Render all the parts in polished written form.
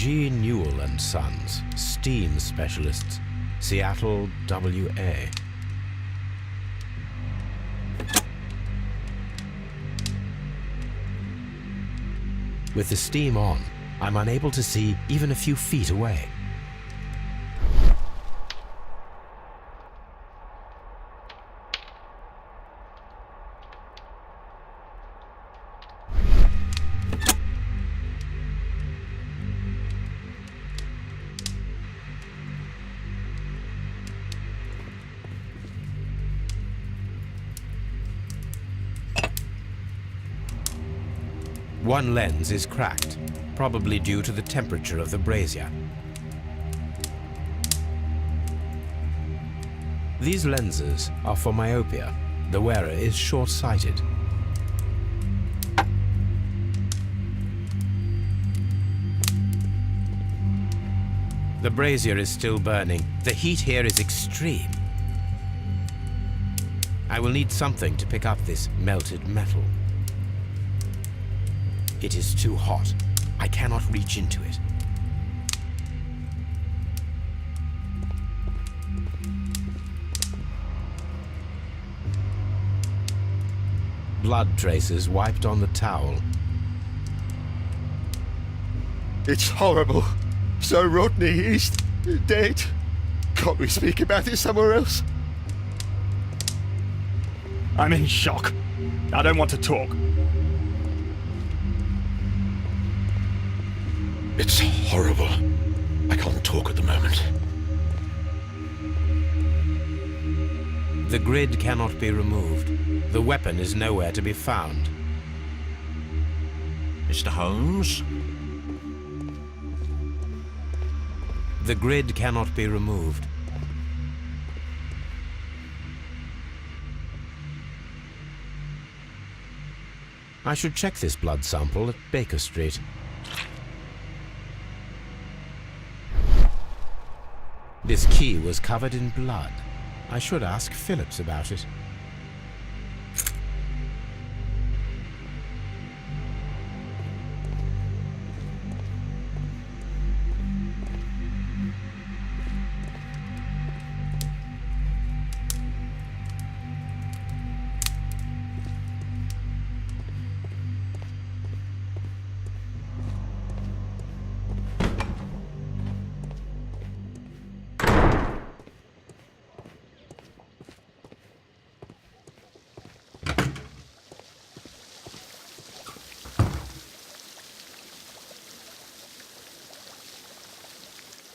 G. Newell and Sons, steam specialists, Seattle, WA. With the steam on, I'm unable to see even a few feet away. One lens is cracked, probably due to the temperature of the brazier. These lenses are for myopia. The wearer is short-sighted. The brazier is still burning. The heat here is extreme. I will need something to pick up this melted metal. It is too hot. I cannot reach into it. Blood traces wiped on the towel. It's horrible. So Rodney, he's dead. Can't we speak about it somewhere else? I'm in shock. I don't want to talk. It's horrible. I can't talk at the moment. The grid cannot be removed. The weapon is nowhere to be found. Mr. Holmes? The grid cannot be removed. I should check this blood sample at Baker Street. This key was covered in blood. I should ask Phillips about it.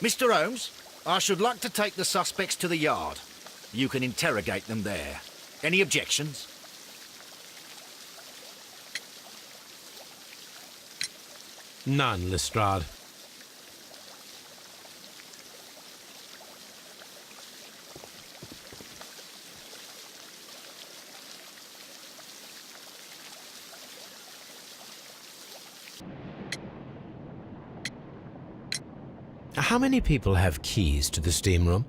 Mr. Holmes, I should like to take the suspects to the yard. You can interrogate them there. Any objections? None, Lestrade. How many people have keys to the steam room?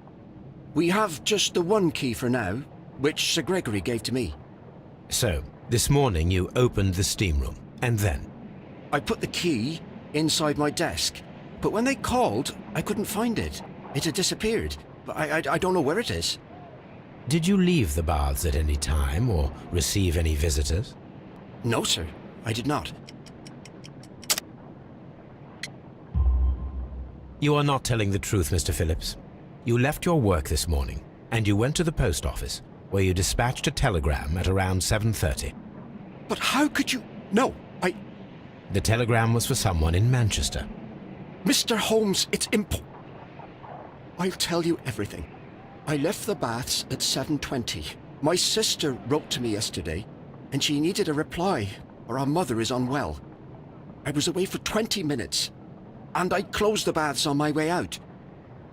We have just the one key for now, which Sir Gregory gave to me. So, this morning you opened the steam room, and then? I put the key inside my desk, but when they called, I couldn't find it. It had disappeared. I don't know where it is. Did you leave the baths at any time, or receive any visitors? No, sir, I did not. You are not telling the truth, Mr. Phillips. You left your work this morning, and you went to the post office, where you dispatched a telegram at around 7:30. But how could you... No, The telegram was for someone in Manchester. Mr. Holmes, it's I'll tell you everything. I left the baths at 7:20. My sister wrote to me yesterday, and she needed a reply, or our mother is unwell. I was away for 20 minutes, and I closed the baths on my way out.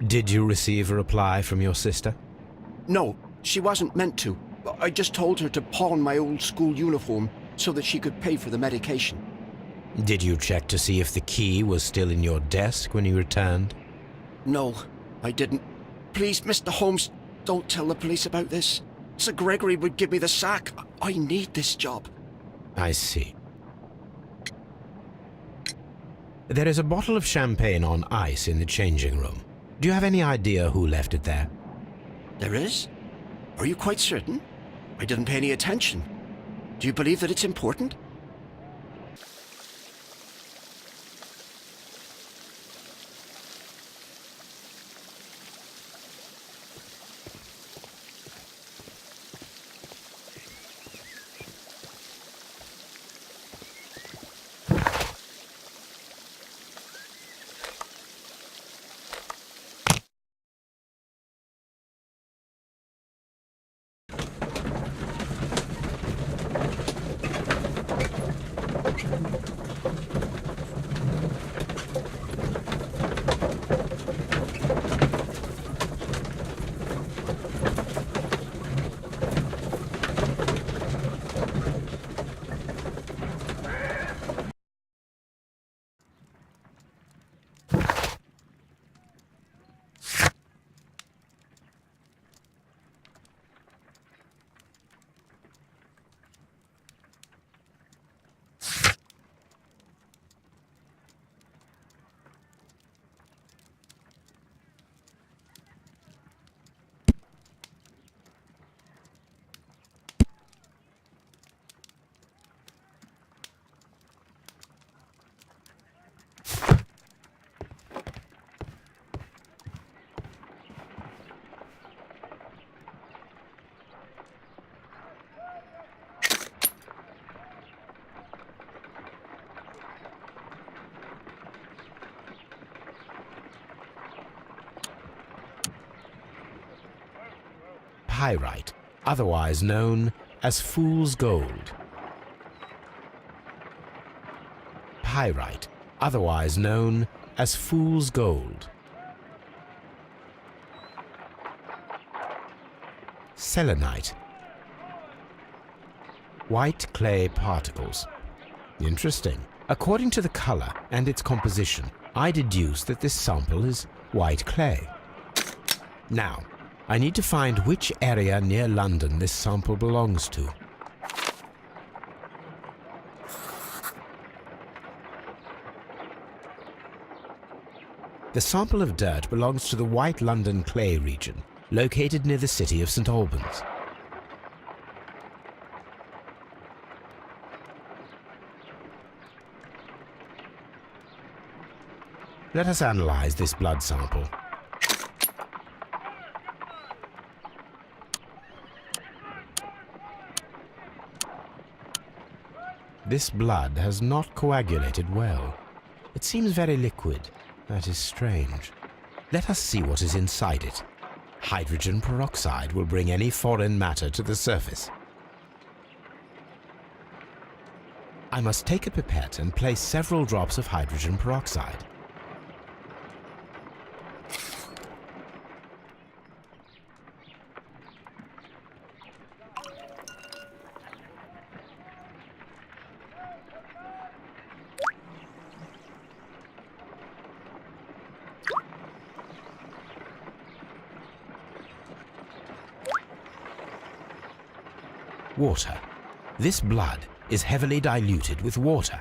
Did you receive a reply from your sister? No, she wasn't meant to. I just told her to pawn my old school uniform so that she could pay for the medication. Did you check to see if the key was still in your desk when you returned? No, I didn't. Please, Mr. Holmes, don't tell the police about this. Sir Gregory would give me the sack. I need this job. I see. There is a bottle of champagne on ice in the changing room. Do you have any idea who left it there? There is? Are you quite certain? I didn't pay any attention. Do you believe that it's important? Pyrite, otherwise known as fool's gold. Pyrite, otherwise known as fool's gold. Selenite, white clay particles. Interesting. According to the color and its composition, I deduce that this sample is white clay. Now, I need to find which area near London this sample belongs to. The sample of dirt belongs to the White London clay region, located near the city of St. Albans. Let us analyze this blood sample. This blood has not coagulated well. It seems very liquid. That is strange. Let us see what is inside it. Hydrogen peroxide will bring any foreign matter to the surface. I must take a pipette and place several drops of hydrogen peroxide. Water. This blood is heavily diluted with water.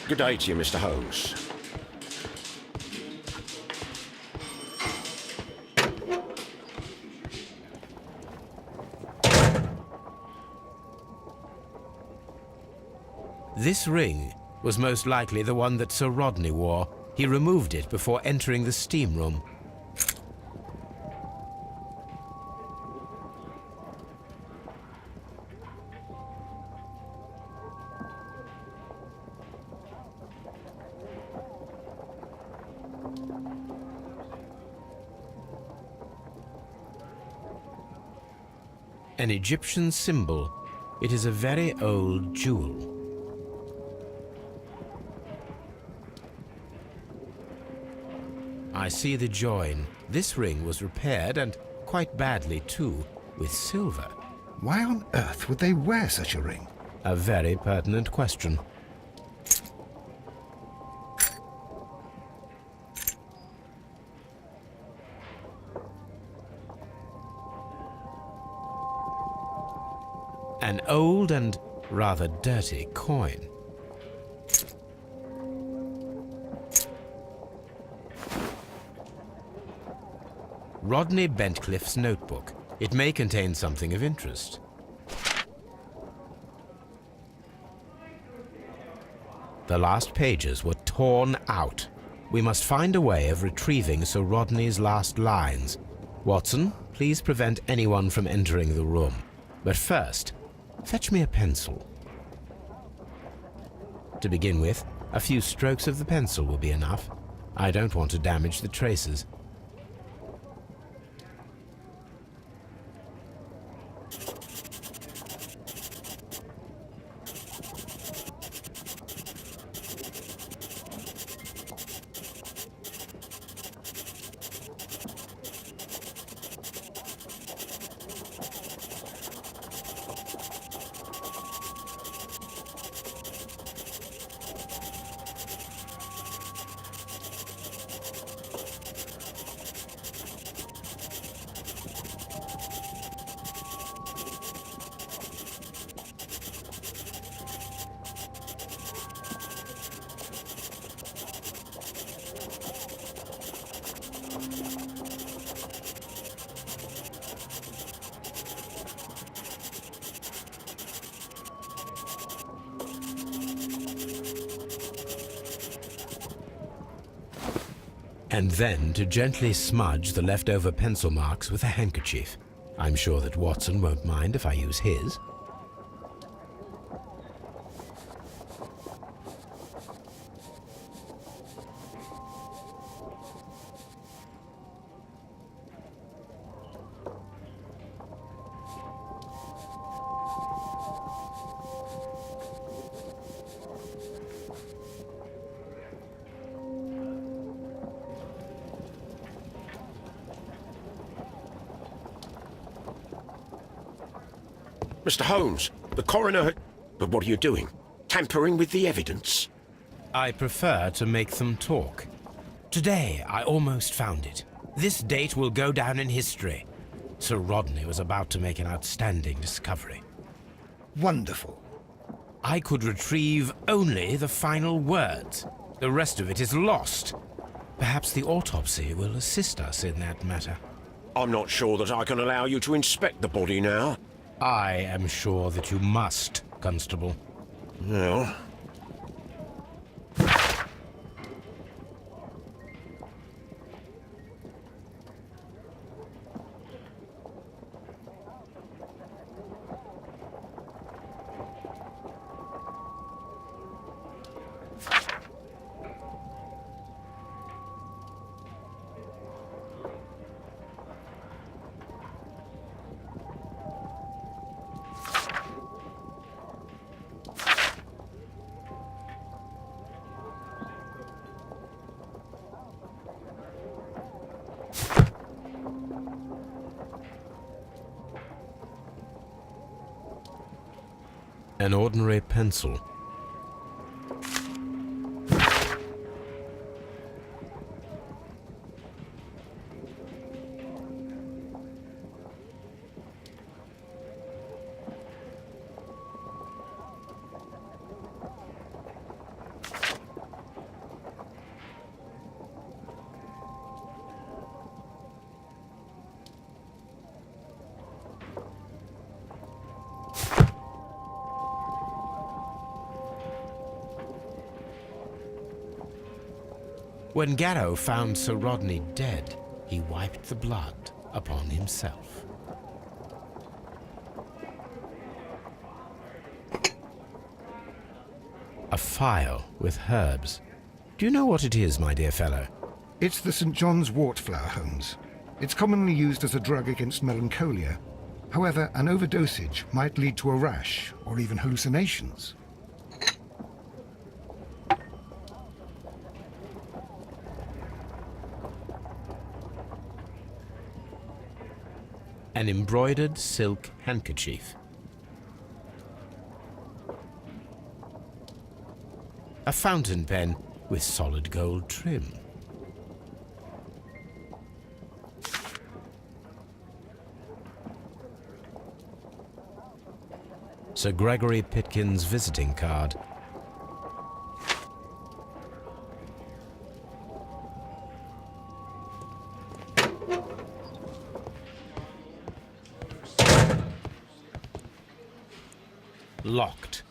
Good day to you, Mr. Holmes. This ring was most likely the one that Sir Rodney wore. He removed it before entering the steam room. An Egyptian symbol. It is a very old jewel. I see the join. This ring was repaired, and quite badly too, with silver. Why on earth would they wear such a ring? A very pertinent question. An old and rather dirty coin. Rodney Bentcliffe's notebook. It may contain something of interest. The last pages were torn out. We must find a way of retrieving Sir Rodney's last lines. Watson, please prevent anyone from entering the room. But first, fetch me a pencil. To begin with, a few strokes of the pencil will be enough. I don't want to damage the traces. And then to gently smudge the leftover pencil marks with a handkerchief. I'm sure that Watson won't mind if I use his. Mr. Holmes, the coroner had... But what are you doing? Tampering with the evidence? I prefer to make them talk. Today, I almost found it. This date will go down in history. Sir Rodney was about to make an outstanding discovery. Wonderful. I could retrieve only the final words. The rest of it is lost. Perhaps the autopsy will assist us in that matter. I'm not sure that I can allow you to inspect the body now. I am sure that you must, Constable. Well... An ordinary pencil. When Garrow found Sir Rodney dead, he wiped the blood upon himself. A phial with herbs. Do you know what it is, my dear fellow? It's the St. John's wort flower, Holmes. It's commonly used as a drug against melancholia. However, an overdosage might lead to a rash or even hallucinations. An embroidered silk handkerchief. A fountain pen with solid gold trim. Sir Gregory Pitkin's visiting card. Locked.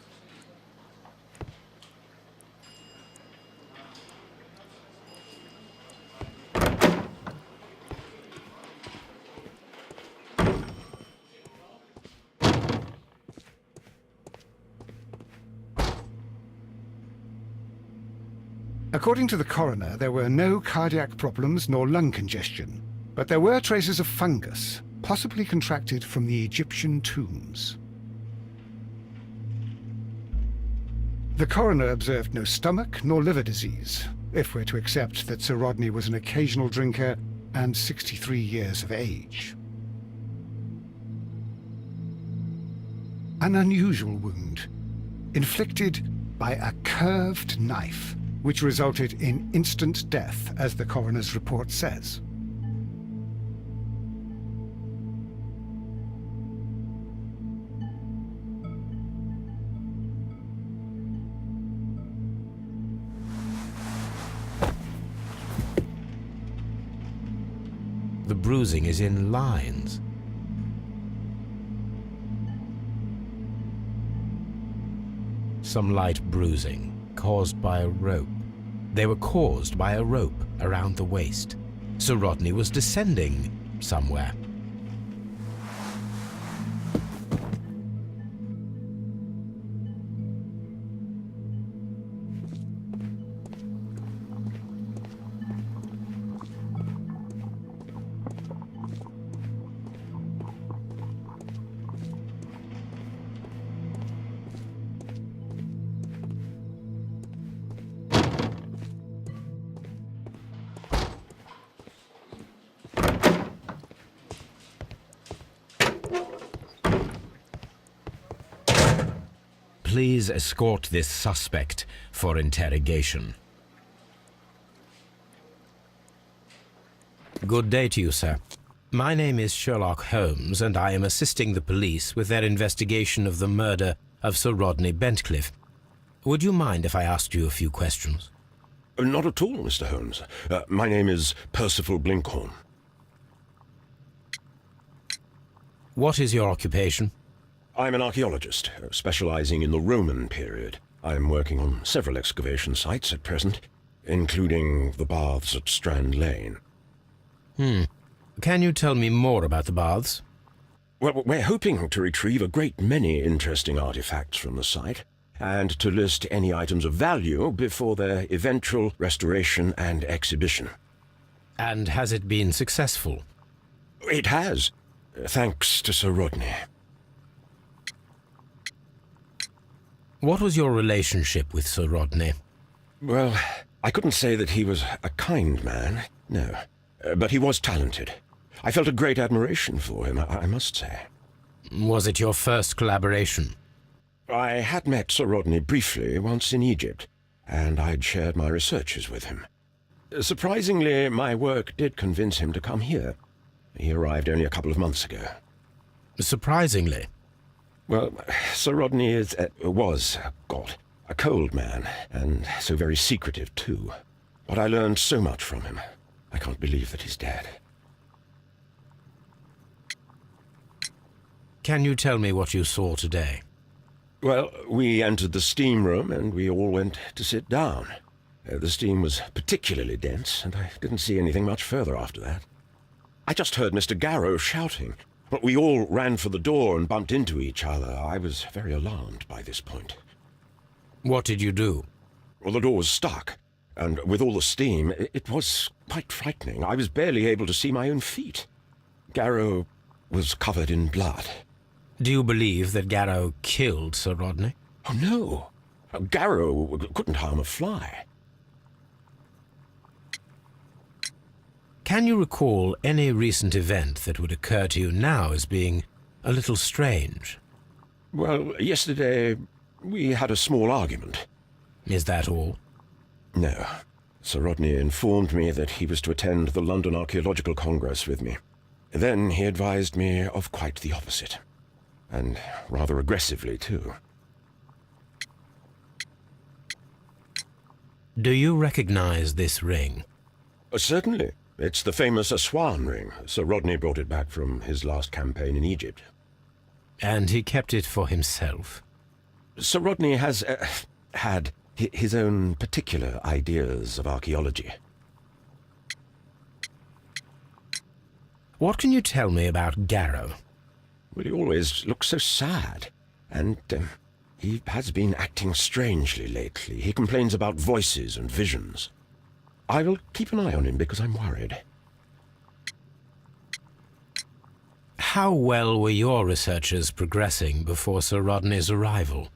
According to the coroner, there were no cardiac problems nor lung congestion, but there were traces of fungus, possibly contracted from the Egyptian tombs. The coroner observed no stomach nor liver disease, if we're to accept that Sir Rodney was an occasional drinker and 63 years of age. An unusual wound, inflicted by a curved knife, which resulted in instant death, as the coroner's report says. The bruising is in lines. Some light bruising caused by a rope. They were caused by a rope around the waist. Sir Rodney was descending somewhere. Please escort this suspect for interrogation. Good day to you, sir. My name is Sherlock Holmes, and I am assisting the police with their investigation of the murder of Sir Rodney Bentcliffe. Would you mind if I asked you a few questions? Not at all, Mr. Holmes. My name is Percival Blinkhorn. What is your occupation? I'm an archaeologist, specializing in the Roman period. I'm working on several excavation sites at present, including the baths at Strand Lane. Can you tell me more about the baths? Well, we're hoping to retrieve a great many interesting artifacts from the site, and to list any items of value before their eventual restoration and exhibition. And has it been successful? It has, thanks to Sir Rodney. What was your relationship with Sir Rodney? Well, I couldn't say that he was a kind man, no. But he was talented. I felt a great admiration for him, I must say. Was it your first collaboration? I had met Sir Rodney briefly once in Egypt, and I'd shared my researches with him. Surprisingly, my work did convince him to come here. He arrived only a couple of months ago. Surprisingly? Well, Sir Rodney was a cold man, and so very secretive too. But I learned so much from him. I can't believe that he's dead. Can you tell me what you saw today? Well, we entered the steam room and we all went to sit down. The steam was particularly dense, and I didn't see anything much further after that. I just heard Mr. Garrow shouting, but we all ran for the door and bumped into each other. I was very alarmed by this point. What did you do? Well, the door was stuck, and with all the steam, it was quite frightening. I was barely able to see my own feet. Garrow was covered in blood. Do you believe that Garrow killed Sir Rodney? Oh, no. Garrow couldn't harm a fly. Can you recall any recent event that would occur to you now as being a little strange? Well, yesterday we had a small argument. Is that all? No. Sir Rodney informed me that he was to attend the London Archaeological Congress with me. Then he advised me of quite the opposite. And rather aggressively, too. Do you recognize this ring? Certainly. It's the famous Aswan ring. Sir Rodney brought it back from his last campaign in Egypt. And he kept it for himself? Sir Rodney has had his own particular ideas of archaeology. What can you tell me about Garrow? Well, he always looks so sad. And he has been acting strangely lately. He complains about voices and visions. I will keep an eye on him because I'm worried. How well were your researchers progressing before Sir Rodney's arrival?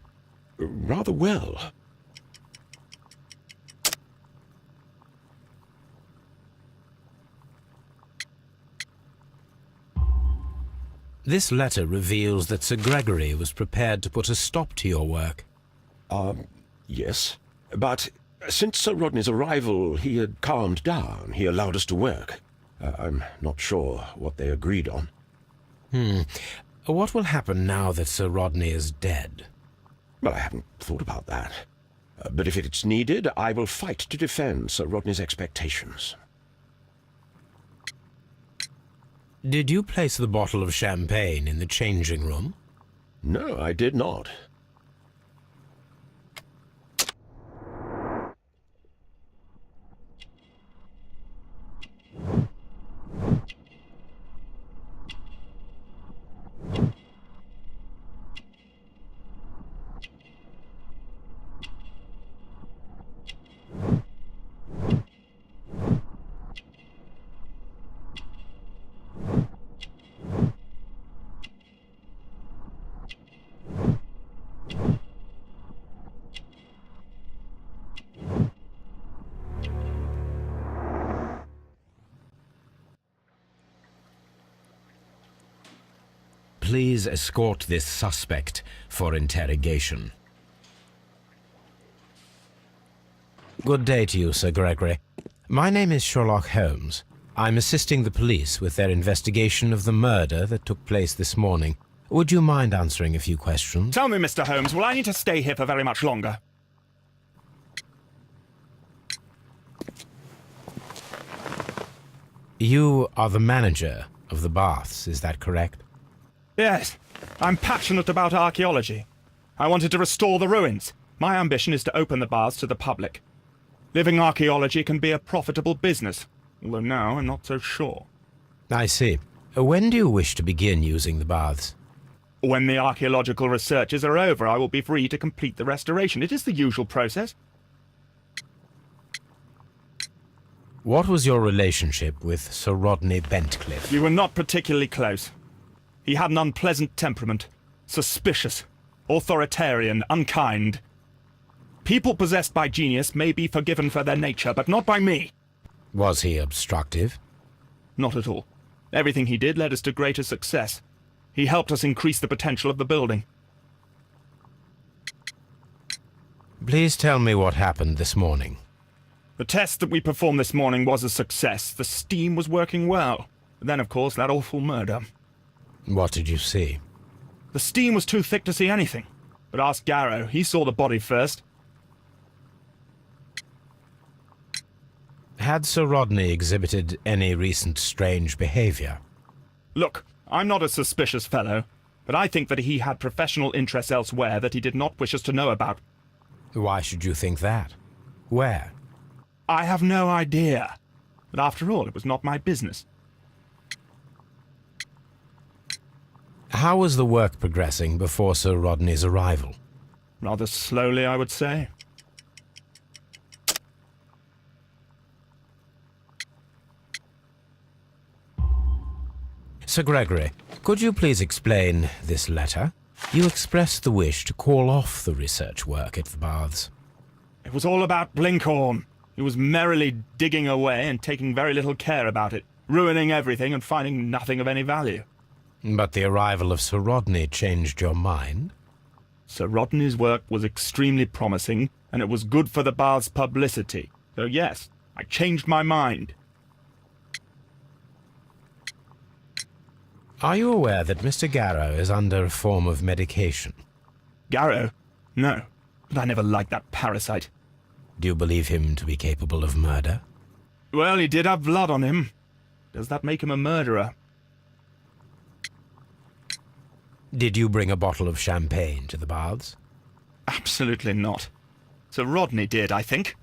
Rather well. This letter reveals that Sir Gregory was prepared to put a stop to your work. Yes. But since Sir Rodney's arrival, he had calmed down. He allowed us to work. I'm not sure what they agreed on. What will happen now that Sir Rodney is dead? Well, I haven't thought about that. But if it's needed, I will fight to defend Sir Rodney's expectations. Did you place the bottle of champagne in the changing room? No, I did not. Please escort this suspect for interrogation. Good day to you, Sir Gregory. My name is Sherlock Holmes. I'm assisting the police with their investigation of the murder that took place this morning. Would you mind answering a few questions? Tell me, Mr. Holmes, will I need to stay here for very much longer? You are the manager of the baths, is that correct? Yes. I'm passionate about archaeology. I wanted to restore the ruins. My ambition is to open the baths to the public. Living archaeology can be a profitable business, although now I'm not so sure. I see. When do you wish to begin using the baths? When the archaeological researches are over, I will be free to complete the restoration. It is the usual process. What was your relationship with Sir Rodney Bentcliffe? We were not particularly close. He had an unpleasant temperament, suspicious, authoritarian, unkind. People possessed by genius may be forgiven for their nature, but not by me. Was he obstructive? Not at all. Everything he did led us to greater success. He helped us increase the potential of the building. Please tell me what happened this morning. The test that we performed this morning was a success. The steam was working well. Then, of course, that awful murder. What did you see? The steam was too thick to see anything. But ask Garrow. He saw the body first. Had Sir Rodney exhibited any recent strange behavior? Look, I'm not a suspicious fellow, but I think that he had professional interests elsewhere that he did not wish us to know about. Why should you think that? Where? I have no idea. But after all, it was not my business. How was the work progressing before Sir Rodney's arrival? Rather slowly, I would say. Sir Gregory, could you please explain this letter? You expressed the wish to call off the research work at the baths. It was all about Blinkhorn. He was merrily digging away and taking very little care about it, ruining everything and finding nothing of any value. But the arrival of Sir Rodney changed your mind? Sir Rodney's work was extremely promising, and it was good for the bath's publicity. So yes, I changed my mind. Are you aware that Mr. Garrow is under a form of medication? Garrow? No, but I never liked that parasite. Do you believe him to be capable of murder? Well, he did have blood on him. Does that make him a murderer? Did you bring a bottle of champagne to the baths? Absolutely not. Sir Rodney did, I think.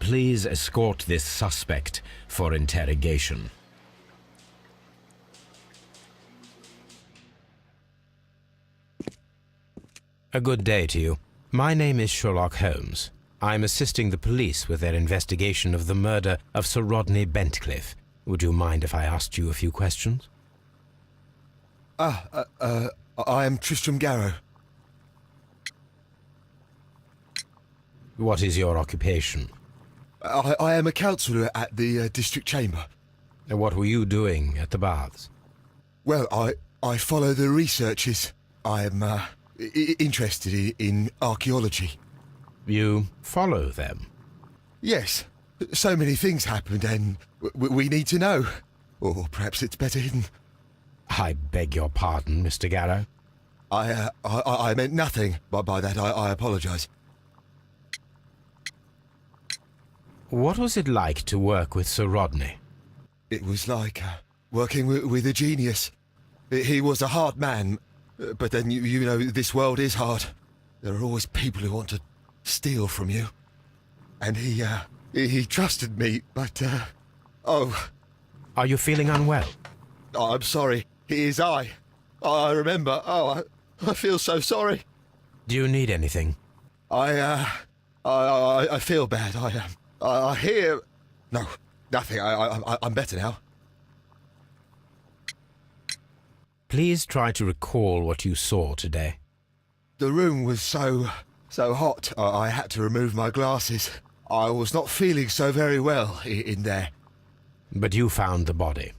Please escort this suspect for interrogation. A good day to you. My name is Sherlock Holmes. I'm assisting the police with their investigation of the murder of Sir Rodney Bentcliffe. Would you mind if I asked you a few questions? I am Tristram Garrow. What is your occupation? I am a counsellor at the district chamber. And what were you doing at the baths? Well, I follow the researches. I am interested in archaeology. You follow them? Yes. So many things happened and we need to know. Or perhaps it's better hidden. I beg your pardon, Mr. Garrow. I meant nothing by that. I apologise. What was it like to work with Sir Rodney? It was like working with a genius. He was a hard man, but then you know this world is hard. There are always people who want to steal from you. And he trusted me, but oh. Are you feeling unwell? I'm sorry. It is I remember. Oh, I feel so sorry. Do you need anything? I feel bad. I hear... No, nothing. I'm better now. Please try to recall what you saw today. The room was so hot, I had to remove my glasses. I was not feeling so very well in there. But you found the body.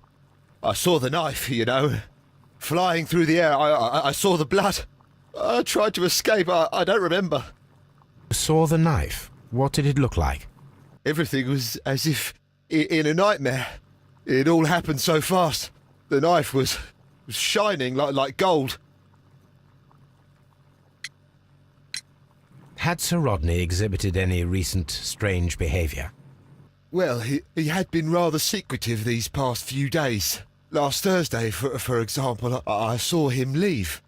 I saw the knife, you know, flying through the air. I saw the blood. I tried to escape. I don't remember. You saw the knife? What did it look like? Everything was as if in a nightmare. It all happened so fast. The knife was shining like gold. Had Sir Rodney exhibited any recent strange behaviour? Well, he had been rather secretive these past few days. Last Thursday, for example, I saw him leave.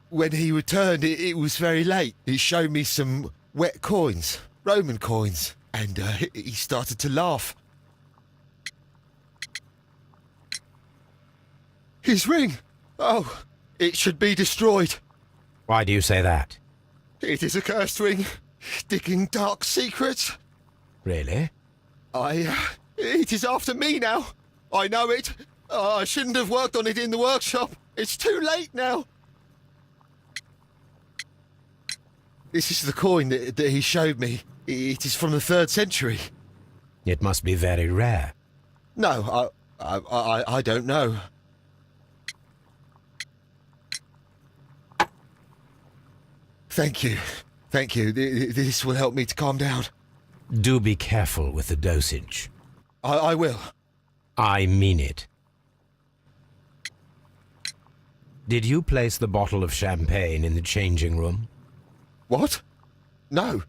When he returned, it was very late. He showed me some wet coins, Roman coins, and he started to laugh. His ring! Oh, it should be destroyed. Why do you say that? It is a cursed ring, digging dark secrets. Really? It is after me now. I know it. I shouldn't have worked on it in the workshop. It's too late now. This is the coin that he showed me. It is from the 3rd century. It must be very rare. No, I don't know. Thank you. Thank you. This will help me to calm down. Do be careful with the dosage. I will. I mean it. Did you place the bottle of champagne in the changing room? What? No.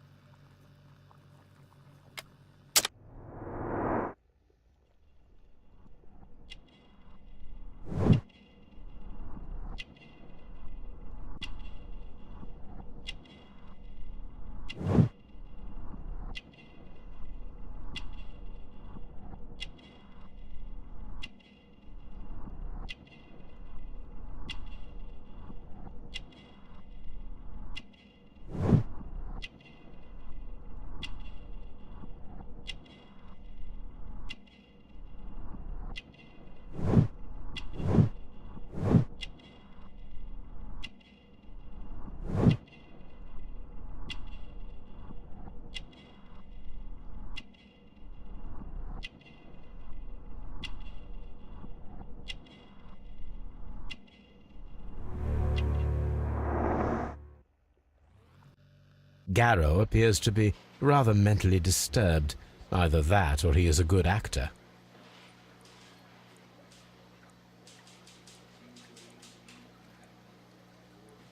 Garrow appears to be rather mentally disturbed. Either that or he is a good actor.